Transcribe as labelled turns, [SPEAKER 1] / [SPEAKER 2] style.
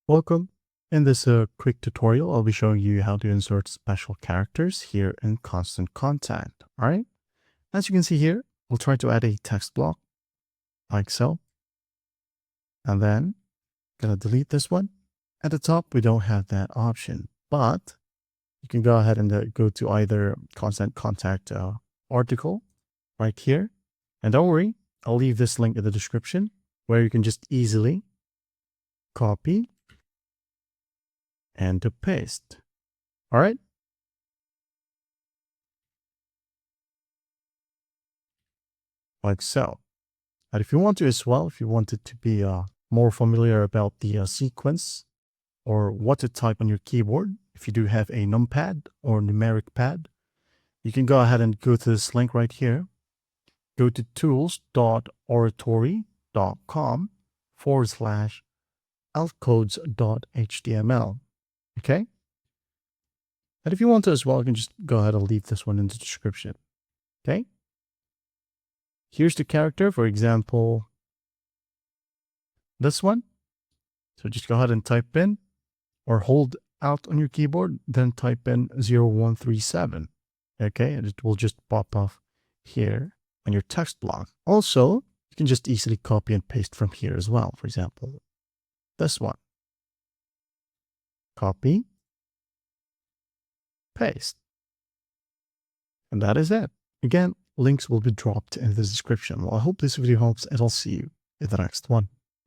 [SPEAKER 1] Welcome. In this quick tutorial, I'll be showing you how to insert special characters here in Constant Contact. All right. As you can see here, we'll try to add a text block like so. And then gonna delete this one. At the top, we don't have that option, but you can go ahead and go to either Constant Contact article right here. And don't worry, I'll leave this link in the description where you can just easily copy and to paste. All right. Like so. And if you want to as well, if you wanted to be more familiar about the sequence or what to type on your keyboard, if you do have a numpad or numeric pad, you can go ahead and go to this link right here. Go to tools.oratory.com/altcodes.html. Okay. And if you want to as well, you can just go ahead and leave this one in the description. Okay. Here's the character, for example, this one. So just go ahead and type in or hold out on your keyboard, then type in 0137. Okay, and it will just pop off here on your text block. Also, you can just easily copy and paste from here as well. For example, this one. Copy, paste. And that is it. Again, links will be dropped in the description. Well, I hope this video helps, and I'll see you in the next one.